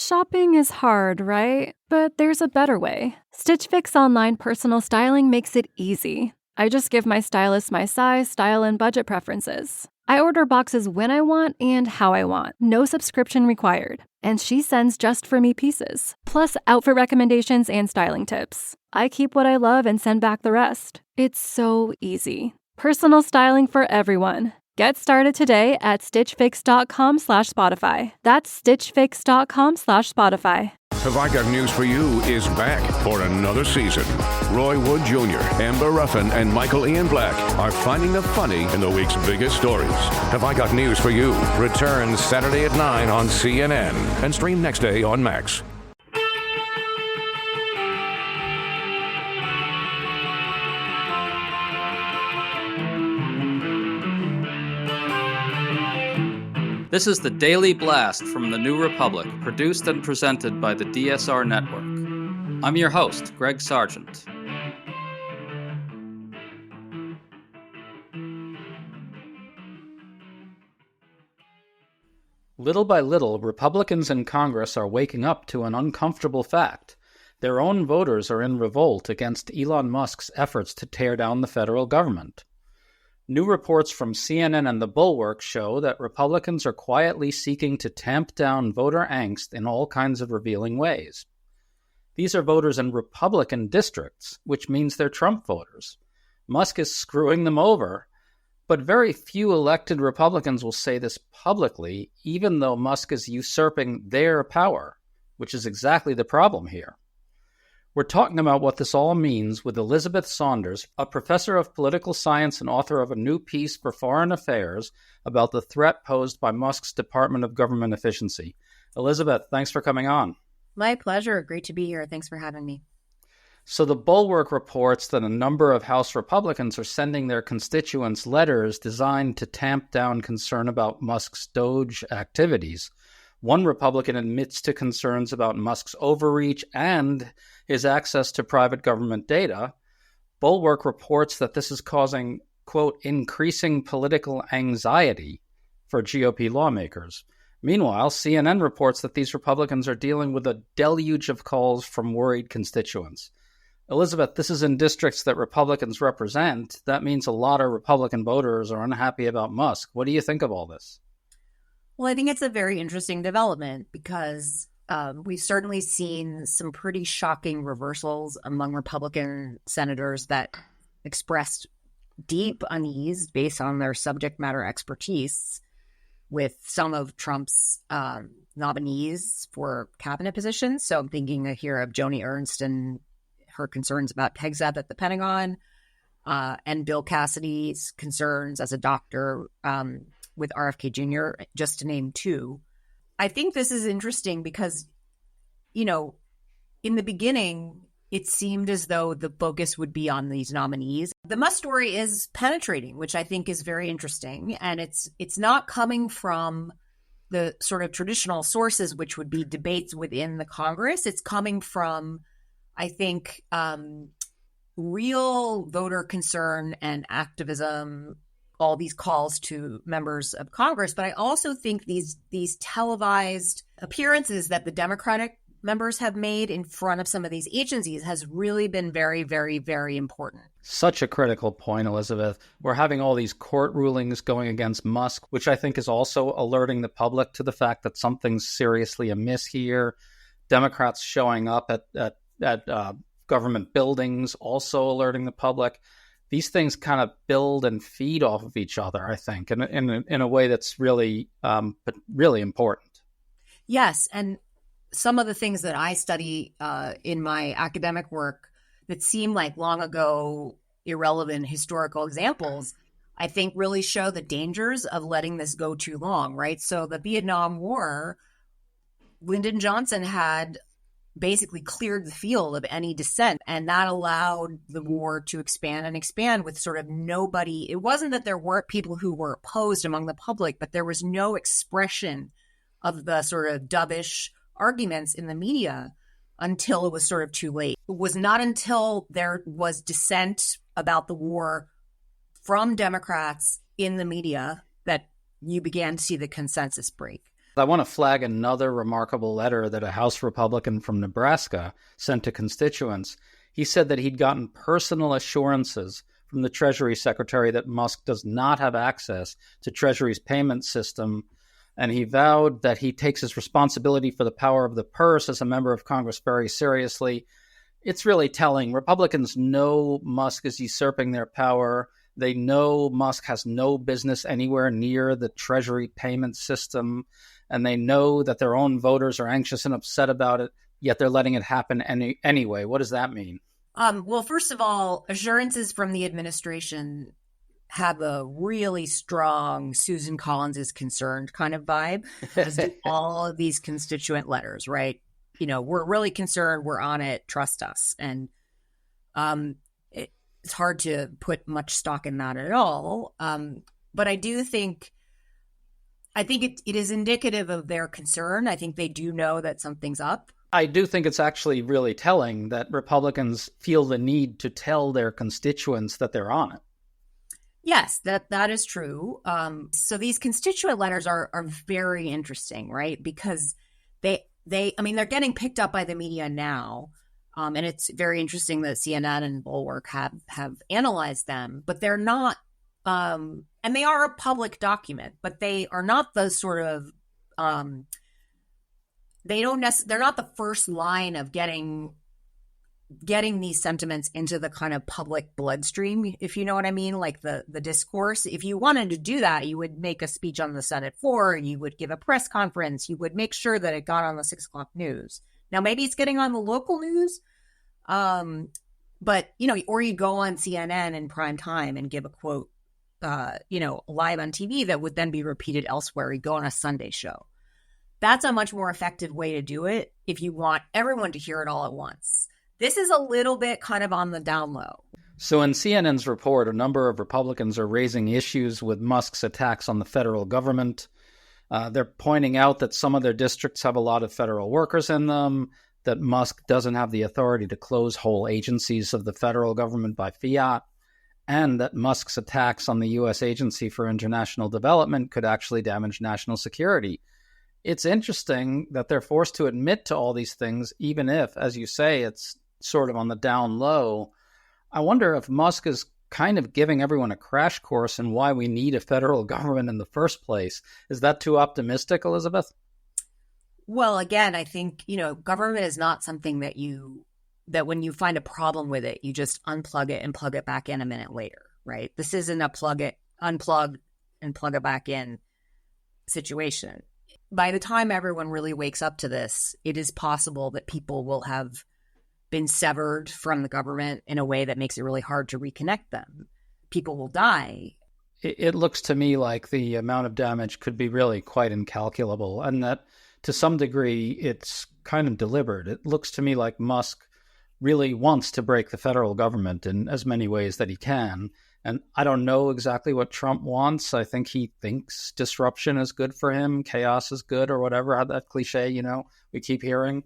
Shopping is hard, right? But there's a better way. Stitch Fix online personal styling makes it easy. I just give my stylist my size, style, and budget preferences. I order boxes when I want and how I want. No subscription required. And she sends just for me pieces. Plus outfit recommendations and styling tips. I keep what I love and send back the rest. It's so easy. Personal styling for everyone. Get started today at stitchfix.com/Spotify. That's stitchfix.com/Spotify. Have I Got News for You is back for another season. Roy Wood Jr., Amber Ruffin, and Michael Ian Black are finding the funny in the week's biggest stories. Have I Got News for You returns Saturday at 9 on CNN and stream next day on Max. This is the Daily Blast from the New Republic, produced and presented by the DSR Network. I'm your host, Greg Sargent. Little by little, Republicans in Congress are waking up to an uncomfortable fact. Their own voters are in revolt against Elon Musk's efforts to tear down the federal government. New reports from CNN and The Bulwark show that Republicans are quietly seeking to tamp down voter angst in all kinds of revealing ways. These are voters in Republican districts, which means they're Trump voters. Musk is screwing them over, but very few elected Republicans will say this publicly, even though Musk is usurping their power, which is exactly the problem here. We're talking about what this all means with Elizabeth Saunders, a professor of political science and author of a new piece for Foreign Affairs about the threat posed by Musk's Department of Government Efficiency. Elizabeth, thanks for coming on. My pleasure. Great to be here. Thanks for having me. So the Bulwark reports that a number of House Republicans are sending their constituents letters designed to tamp down concern about Musk's Doge activities. One Republican admits to concerns about Musk's overreach and his access to private government data. Bulwark reports that this is causing, quote, increasing political anxiety for GOP lawmakers. Meanwhile, CNN reports that these Republicans are dealing with a deluge of calls from worried constituents. Elizabeth, this is in districts that Republicans represent. That means a lot of Republican voters are unhappy about Musk. What do you think of all this? Well, I think it's a very interesting development because we've certainly seen some pretty shocking reversals among Republican senators that expressed deep unease based on their subject matter expertise with some of Trump's nominees for cabinet positions. So I'm thinking here of Joni Ernst and her concerns about Hegseth at the Pentagon, and Bill Cassidy's concerns as a doctor with RFK Jr., just to name two. I think this is interesting because, you know, in the beginning, it seemed as though the focus would be on these nominees. The Musk story is penetrating, which I think is very interesting. And it's not coming from the sort of traditional sources, which would be debates within the Congress. It's coming from, I think, real voter concern and activism, all these calls to members of Congress. But I also think these televised appearances that the Democratic members have made in front of some of these agencies has really been very, very, very important. Such a critical point, Elizabeth. We're having all these court rulings going against Musk, which I think is also alerting the public to the fact that something's seriously amiss here. Democrats showing up at government buildings, also alerting the public. These things kind of build and feed off of each other, I think, in a way that's really important. Yes, and some of the things that I study in my academic work that seem like long ago irrelevant historical examples, I think really show the dangers of letting this go too long, right? So the Vietnam War, Lyndon Johnson had basically cleared the field of any dissent, and that allowed the war to expand and expand with sort of nobody. It wasn't that there weren't people who were opposed among the public, but there was no expression of the sort of dovish arguments in the media until it was sort of too late. It was not until there was dissent about the war from Democrats in the media that you began to see the consensus break. I want to flag another remarkable letter that a House Republican from Nebraska sent to constituents. He said that he'd gotten personal assurances from the Treasury Secretary that Musk does not have access to Treasury's payment system, and he vowed that he takes his responsibility for the power of the purse as a member of Congress very seriously. It's really telling. Republicans know Musk is usurping their power. They know Musk has no business anywhere near the Treasury payment system, and they know that their own voters are anxious and upset about it, yet they're letting it happen anyway. What does that mean? Well, first of all, assurances from the administration have a really strong Susan Collins is concerned kind of vibe, as do all of these constituent letters, right? You know, we're really concerned, we're on it, trust us. And it's hard to put much stock in that at all. But I do think it is indicative of their concern. I think they do know that something's up. I do think it's actually really telling that Republicans feel the need to tell their constituents that they're on it. Yes, that is true. So these constituent letters are very interesting, right? Because they're getting picked up by the media now. And it's very interesting that CNN and Bulwark have analyzed them, but they're not, and they are a public document, but they are not the sort of, they're not the first line of getting these sentiments into the kind of public bloodstream, if you know what I mean, like the discourse. If you wanted to do that, you would make a speech on the Senate floor, you would give a press conference, you would make sure that it got on the 6 o'clock news. Now, maybe it's getting on the local news, but, you know, or you go on CNN in prime time and give a quote, live on TV that would then be repeated elsewhere. You go on a Sunday show. That's a much more effective way to do it if you want everyone to hear it all at once. This is a little bit kind of on the down low. So in CNN's report, a number of Republicans are raising issues with Musk's attacks on the federal government. They're pointing out that some of their districts have a lot of federal workers in them, that Musk doesn't have the authority to close whole agencies of the federal government by fiat, and that Musk's attacks on the U.S. Agency for International Development could actually damage national security. It's interesting that they're forced to admit to all these things, even if, as you say, it's sort of on the down low. I wonder if Musk is kind of giving everyone a crash course in why we need a federal government in the first place. Is that too optimistic, Elizabeth? Well, again, I think, government is not something that when you find a problem with it, you just unplug it and plug it back in a minute later, right? This isn't a unplug and plug it back in situation. By the time everyone really wakes up to this, it is possible that people will have been severed from the government in a way that makes it really hard to reconnect them. People will die. It looks to me like the amount of damage could be really quite incalculable, and that to some degree it's kind of deliberate. It looks to me like Musk really wants to break the federal government in as many ways that he can. And I don't know exactly what Trump wants. I think he thinks disruption is good for him, chaos is good, or whatever, that cliche, we keep hearing.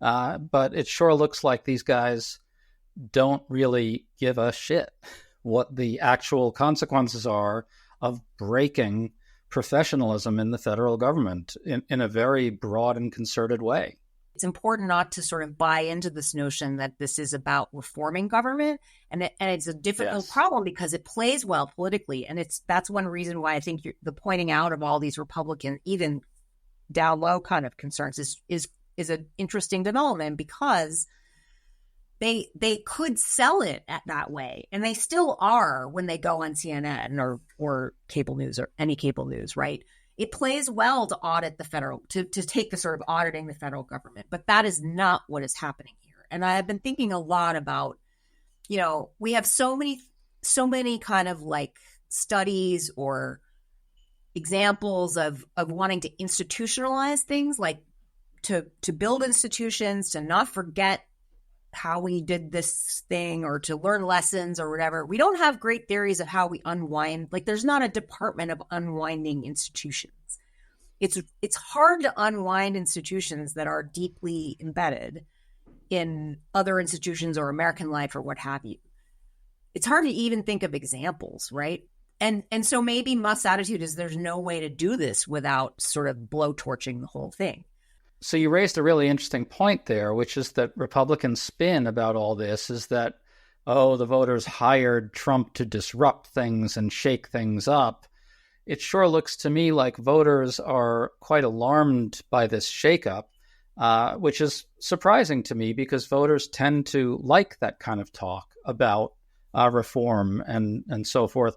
But it sure looks like these guys don't really give a shit what the actual consequences are of breaking professionalism in the federal government in a very broad and concerted way. It's important not to sort of buy into this notion that this is about reforming government. And it's a difficult problem because it plays well politically. And that's one reason why I think the pointing out of all these Republican, even down low kind of concerns is an interesting development, because they could sell it that way. And they still are when they go on CNN or cable news or any cable news, right? It plays well to audit the federal, to take the sort of auditing the federal government, but that is not what is happening here. And I've been thinking a lot about, we have so many kind of like studies or examples of wanting to institutionalize things, like to build institutions, to not forget how we did this thing, or to learn lessons or whatever. We don't have great theories of how we unwind. Like, there's not a department of unwinding institutions. It's hard to unwind institutions that are deeply embedded in other institutions or American life or what have you. It's hard to even think of examples, right? And so maybe Musk's attitude is there's no way to do this without sort of blowtorching the whole thing. So you raised a really interesting point there, which is that Republicans' spin about all this is that, oh, the voters hired Trump to disrupt things and shake things up. It sure looks to me like voters are quite alarmed by this shakeup, which is surprising to me because voters tend to like that kind of talk about reform and so forth,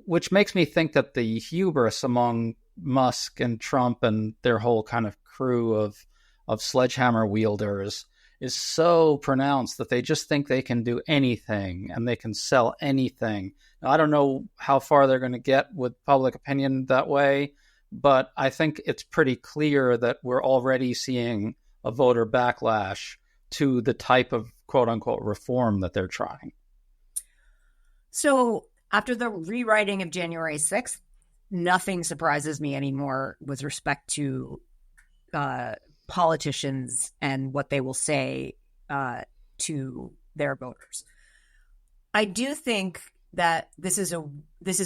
which makes me think that the hubris among Musk and Trump and their whole kind of crew of sledgehammer wielders is so pronounced that they just think they can do anything and they can sell anything. Now, I don't know how far they're going to get with public opinion that way, but I think it's pretty clear that we're already seeing a voter backlash to the type of quote unquote reform that they're trying. So after the rewriting of January 6th, nothing surprises me anymore with respect to politicians and what they will say to their voters. I do think that this is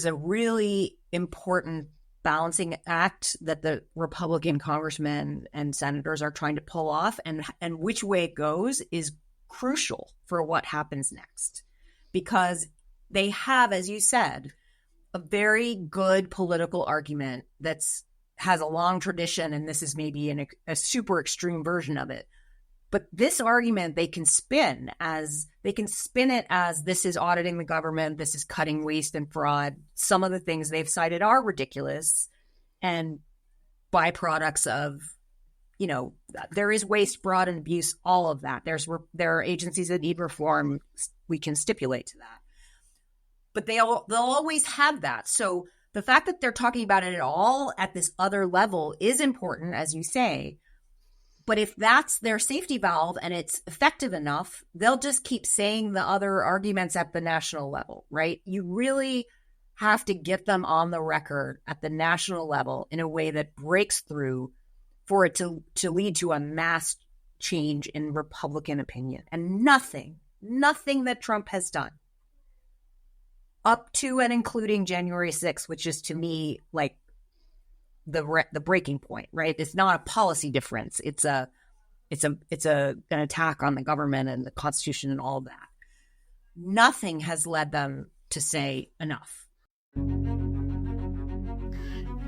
a really important balancing act that the Republican congressmen and senators are trying to pull off, and which way it goes is crucial for what happens next, because they have, as you said, a very good political argument has a long tradition, and this is maybe a super extreme version of it. But this argument they can spin it as this is auditing the government, this is cutting waste and fraud. Some of the things they've cited are ridiculous and byproducts of, there is waste, fraud, and abuse, all of that. There are agencies that need reform. We can stipulate to that. But they'll always have that. So the fact that they're talking about it at all at this other level is important, as you say. But if that's their safety valve and it's effective enough, they'll just keep saying the other arguments at the national level, right? You really have to get them on the record at the national level in a way that breaks through for it to lead to a mass change in Republican opinion. And nothing that Trump has done up to and including January 6th, which is to me like the breaking point, right? It's not a policy difference. It's an attack on the government and the Constitution and all of that. Nothing has led them to say enough.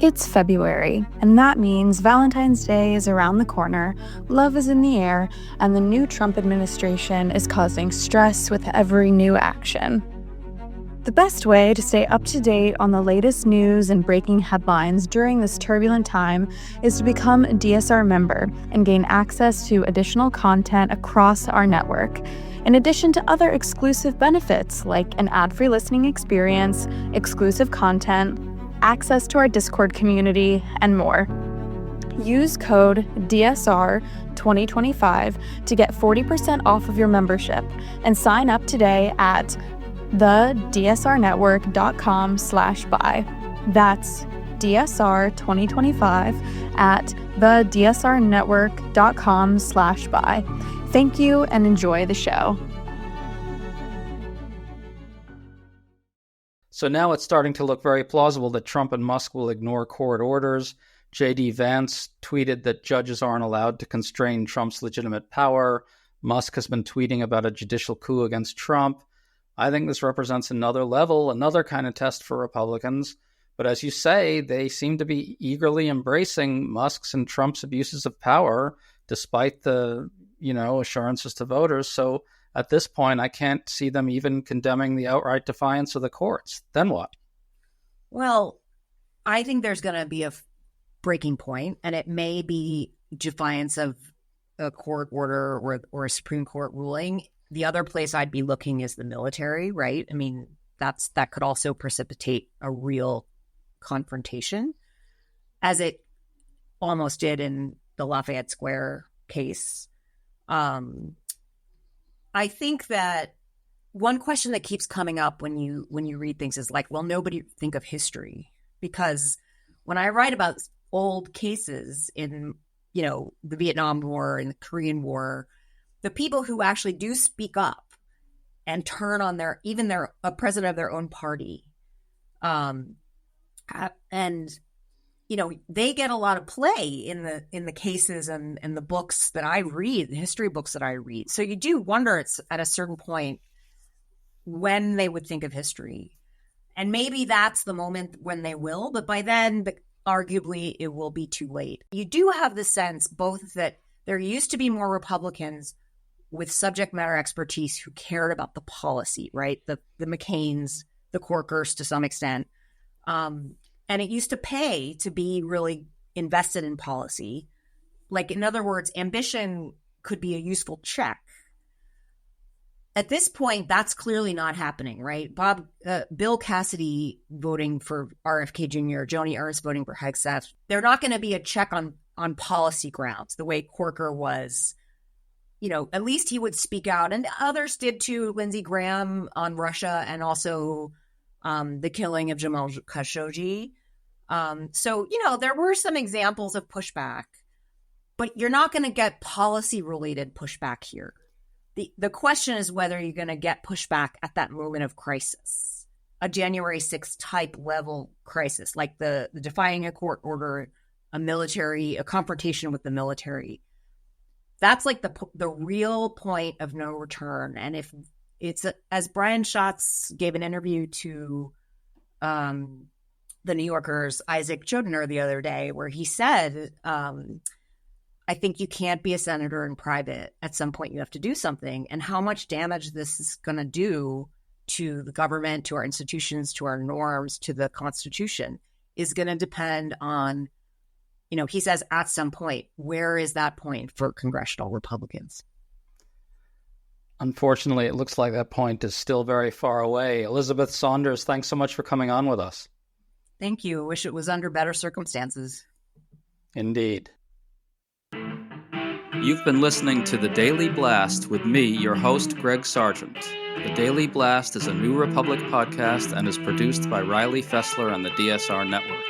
It's February, and that means Valentine's Day is around the corner, love is in the air, and the new Trump administration is causing stress with every new action. The best way to stay up to date on the latest news and breaking headlines during this turbulent time is to become a DSR member and gain access to additional content across our network, in addition to other exclusive benefits like an ad-free listening experience, exclusive content, access to our Discord community, and more. Use code DSR2025 to get 40% off of your membership and sign up today at thedsrnetwork.com/buy. That's DSR2025 at thedsrnetwork.com/buy. Thank you and enjoy the show. So now it's starting to look very plausible that Trump and Musk will ignore court orders. J.D. Vance tweeted that judges aren't allowed to constrain Trump's legitimate power. Musk has been tweeting about a judicial coup against Trump. I think this represents another level, another kind of test for Republicans. But as you say, they seem to be eagerly embracing Musk's and Trump's abuses of power, despite the, assurances to voters. So at this point, I can't see them even condemning the outright defiance of the courts. Then what? Well, I think there's going to be a breaking point, and it may be defiance of a court order or a Supreme Court ruling. The other place I'd be looking is the military, right? I mean, that could also precipitate a real confrontation, as it almost did in the Lafayette Square case. I think that one question that keeps coming up when you read things is like, well, nobody think of history, because when I write about old cases in, the Vietnam War and the Korean War, the people who actually do speak up and turn on a president of their own party And they get a lot of play in the cases and the books that I read, the history books that I read. So you do wonder it's at a certain point when they would think of history. And maybe that's the moment when they will, but by then, arguably, it will be too late. You do have the sense both that there used to be more Republicans with subject matter expertise who cared about the policy, right? The McCains, the Corkers to some extent. And it used to pay to be really invested in policy. Like, in other words, ambition could be a useful check. At this point, that's clearly not happening, right? Bill Cassidy voting for RFK Jr., Joni Ernst voting for Hegseth, they're not going to be a check on policy grounds the way Corker was. At least he would speak out, and others did too. Lindsey Graham on Russia, and also the killing of Jamal Khashoggi. So, there were some examples of pushback, but you're not going to get policy-related pushback here. The question is whether you're going to get pushback at that moment of crisis, a January 6th type level crisis, like the defying a court order, a confrontation with the military. That's like the real point of no return. And if it's, as Brian Schatz gave an interview to the New Yorker's Isaac Chodner the other day, where he said, I think you can't be a senator in private. At some point, you have to do something. And how much damage this is going to do to the government, to our institutions, to our norms, to the Constitution is going to depend on, he says at some point, where is that point for congressional Republicans? Unfortunately, it looks like that point is still very far away. Elizabeth Saunders, thanks so much for coming on with us. Thank you. I wish it was under better circumstances. Indeed. You've been listening to The Daily Blast with me, your host, Greg Sargent. The Daily Blast is a New Republic podcast and is produced by Riley Fessler and the DSR Network.